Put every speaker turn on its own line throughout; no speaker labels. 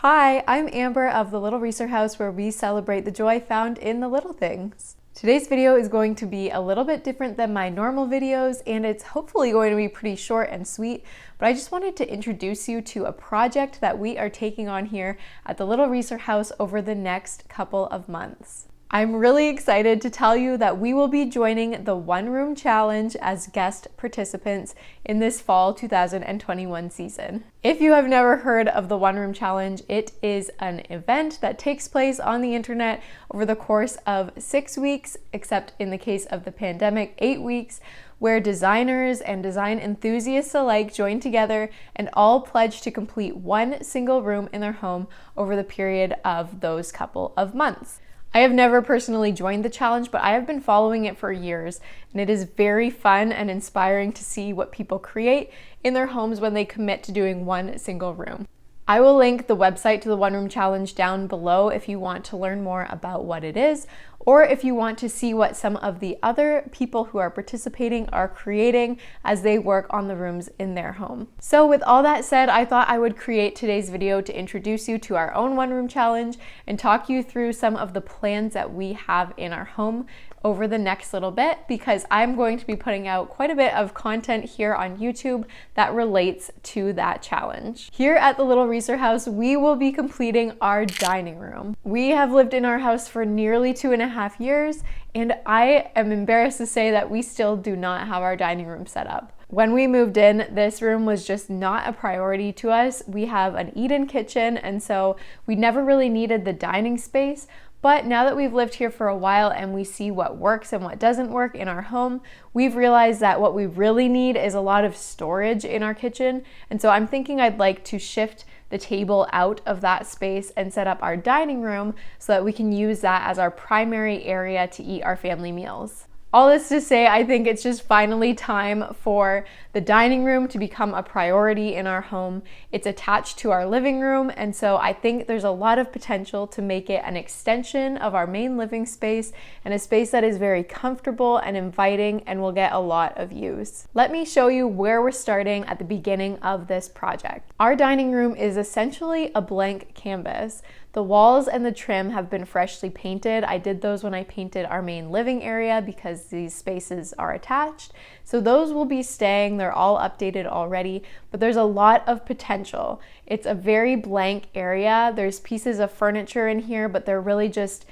Hi, I'm Amber of the Little Research House, where we celebrate the joy found in the little things. Today's video is going to be a little bit different than my normal videos, and it's hopefully going to be pretty short and sweet, but I just wanted to introduce you to a project that we are taking on here at the Little Research House over the next couple of months. I'm really excited to tell you that we will be joining the One Room Challenge as guest participants in this fall 2021 season. If you have never heard of the One Room Challenge, it is an event that takes place on the internet over the course of 6 weeks, except in the case of the pandemic, 8 weeks, where designers and design enthusiasts alike join together and all pledge to complete one single room in their home over the period of those couple of months. I have never personally joined the challenge, but I have been following it for years, and it is very fun and inspiring to see what people create in their homes when they commit to doing one single room. I will link the website to the One Room Challenge down below if you want to learn more about what it is, or if you want to see what some of the other people who are participating are creating as they work on the rooms in their home. So with all that said, I thought I would create today's video to introduce you to our own One Room Challenge and talk you through some of the plans that we have in our home over the next little bit, because I'm going to be putting out quite a bit of content here on YouTube that relates to that challenge. Here at the Little Research House, we will be completing our dining room. We have lived in our house for nearly 2.5 years, and I am embarrassed to say that we still do not have our dining room set up. When we moved in, this room was just not a priority to us. We have an eat-in kitchen, and so we never really needed the dining space. But now that we've lived here for a while and we see what works and what doesn't work in our home, we've realized that what we really need is a lot of storage in our kitchen. And so I'm thinking I'd like to shift the table out of that space and set up our dining room so that we can use that as our primary area to eat our family meals. All this to say, I think it's just finally time for the dining room to become a priority in our home. It's attached to our living room, and so I think there's a lot of potential to make it an extension of our main living space and a space that is very comfortable and inviting and will get a lot of use. Let me show you where we're starting at the beginning of this project. Our dining room is essentially a blank canvas. The walls and the trim have been freshly painted. I did those when I painted our main living area because these spaces are attached. So those will be staying. They're all updated already, but there's a lot of potential. It's a very blank area. There's pieces of furniture in here, but they're really just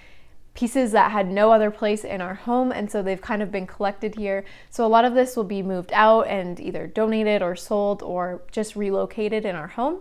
pieces that had no other place in our home, and so they've kind of been collected here. So a lot of this will be moved out and either donated or sold or just relocated in our home.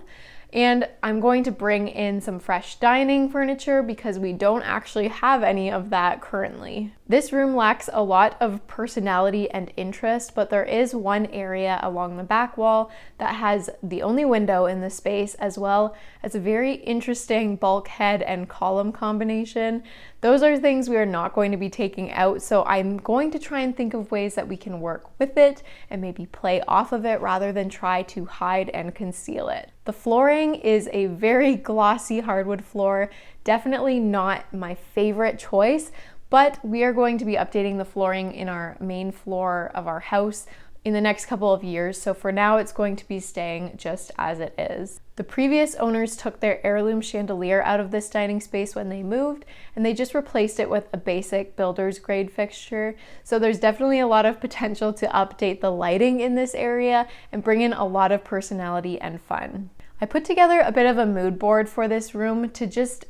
And I'm going to bring in some fresh dining furniture because we don't actually have any of that currently. This room lacks a lot of personality and interest, but there is one area along the back wall that has the only window in the space, as well as a very interesting bulkhead and column combination. Those are things we are not going to be taking out, so I'm going to try and think of ways that we can work with it and maybe play off of it rather than try to hide and conceal it. The flooring is a very glossy hardwood floor, definitely not my favorite choice, but we are going to be updating the flooring in our main floor of our house in the next couple of years, so for now it's going to be staying just as it is. The previous owners took their heirloom chandelier out of this dining space when they moved, and they just replaced it with a basic builder's grade fixture. So there's definitely a lot of potential to update the lighting in this area and bring in a lot of personality and fun. I put together a bit of a mood board for this room to just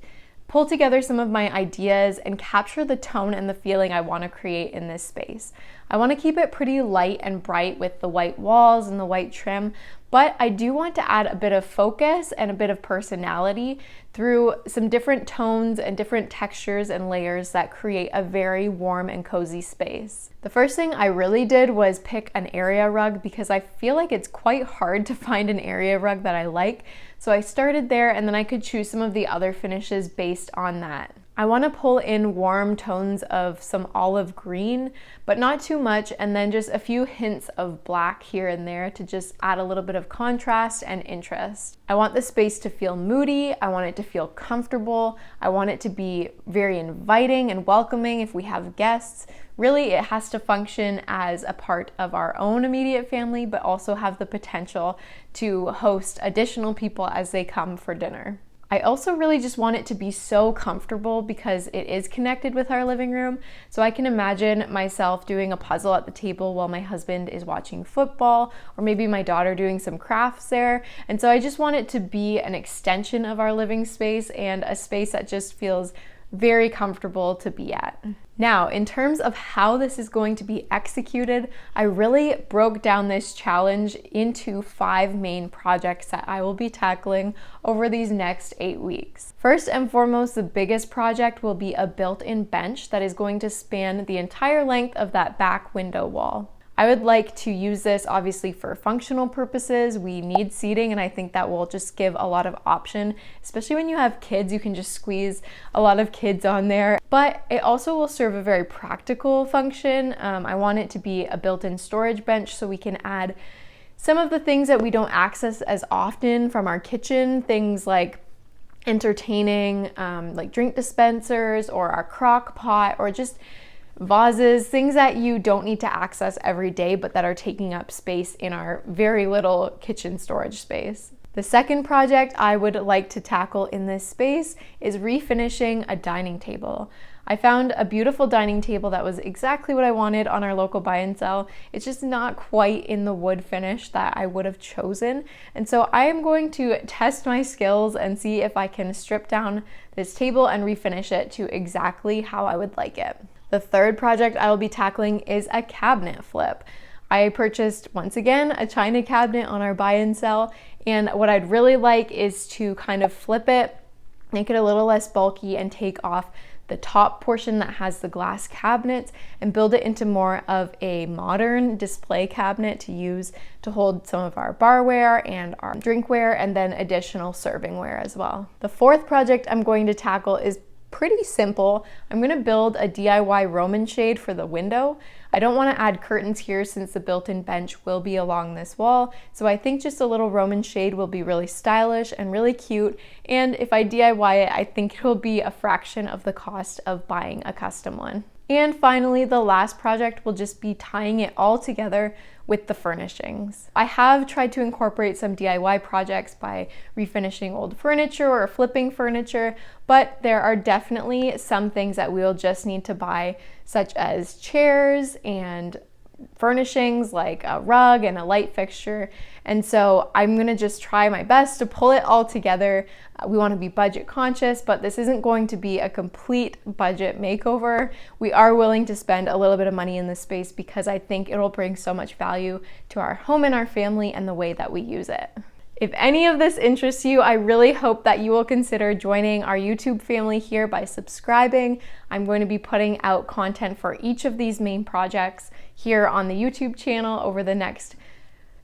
pull together some of my ideas and capture the tone and the feeling I want to create in this space. I want to keep it pretty light and bright with the white walls and the white trim, but I do want to add a bit of focus and a bit of personality through some different tones and different textures and layers that create a very warm and cozy space. The first thing I really did was pick an area rug because I feel like it's quite hard to find an area rug that I like. So I started there, and then I could choose some of the other finishes based on that. I want to pull in warm tones of some olive green, but not too much, and then just a few hints of black here and there to just add a little bit of contrast and interest. I want the space to feel moody, I want it to feel comfortable, I want it to be very inviting and welcoming if we have guests. Really, it has to function as a part of our own immediate family, but also have the potential to host additional people as they come for dinner. I also really just want it to be so comfortable because it is connected with our living room. So I can imagine myself doing a puzzle at the table while my husband is watching football, or maybe my daughter doing some crafts there. And so I just want it to be an extension of our living space and a space that just feels very comfortable to be at. Now, in terms of how this is going to be executed, I really broke down this challenge into 5 main projects that I will be tackling over these next 8 weeks. First and foremost, the biggest project will be a built-in bench that is going to span the entire length of that back window wall. I would like to use this obviously for functional purposes. We need seating, and I think that will just give a lot of option, especially when you have kids. You can just squeeze a lot of kids on there, but it also will serve a very practical function. I want it to be a built-in storage bench so we can add some of the things that we don't access as often from our kitchen, things like entertaining, like drink dispensers or our crock pot, or just vases, things that you don't need to access every day but that are taking up space in our very little kitchen storage space. The second project I would like to tackle in this space is refinishing a dining table. I found a beautiful dining table that was exactly what I wanted on our local buy and sell. It's just not quite in the wood finish that I would have chosen. And so I am going to test my skills and see if I can strip down this table and refinish it to exactly how I would like it. The third project I will be tackling is a cabinet flip. I purchased, once again, a china cabinet on our buy and sell, and what I'd really like is to kind of flip it, make it a little less bulky, and take off the top portion that has the glass cabinets and build it into more of a modern display cabinet to use to hold some of our barware and our drinkware, and then additional servingware as well. The fourth project I'm going to tackle is pretty simple. I'm going to build a DIY Roman shade for the window. I don't want to add curtains here since the built-in bench will be along this wall, so I think just a little Roman shade will be really stylish and really cute, and if I DIY it, I think it will be a fraction of the cost of buying a custom one. And finally, the last project will just be tying it all together with the furnishings. I have tried to incorporate some DIY projects by refinishing old furniture or flipping furniture, but there are definitely some things that we'll just need to buy, such as chairs and furnishings like a rug and a light fixture. And so I'm gonna just try my best to pull it all together. We want to be budget conscious, but this isn't going to be a complete budget makeover. We are willing to spend a little bit of money in this space because I think it'll bring so much value to our home and our family and the way that we use it. If any of this interests you, I really hope that you will consider joining our YouTube family here by subscribing. I'm going to be putting out content for each of these main projects here on the YouTube channel over the next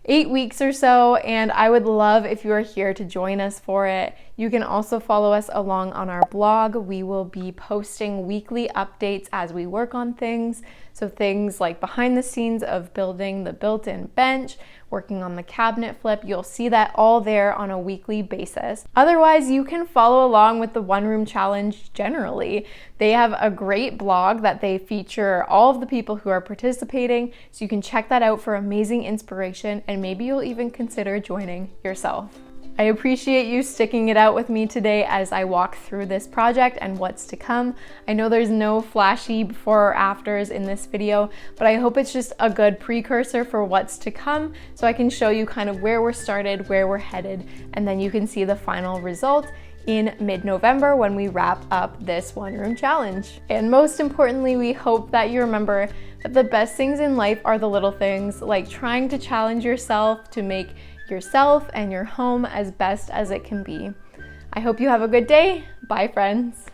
8 weeks or so, and I would love if you are here to join us for it. You can also follow us along on our blog. We will be posting weekly updates as we work on things. So things like behind the scenes of building the built-in bench, working on the cabinet flip, you'll see that all there on a weekly basis. Otherwise, you can follow along with the One Room Challenge generally. They have a great blog that they feature all of the people who are participating, so you can check that out for amazing inspiration, and maybe you'll even consider joining yourself. I appreciate you sticking it out with me today as I walk through this project and what's to come. I know there's no flashy before or afters in this video, but I hope it's just a good precursor for what's to come so I can show you kind of where we're started, where we're headed, and then you can see the final result in mid-November when we wrap up this One Room Challenge. And most importantly, we hope that you remember that the best things in life are the little things, like trying to challenge yourself to make yourself and your home as best as it can be. I hope you have a good day. Bye, friends.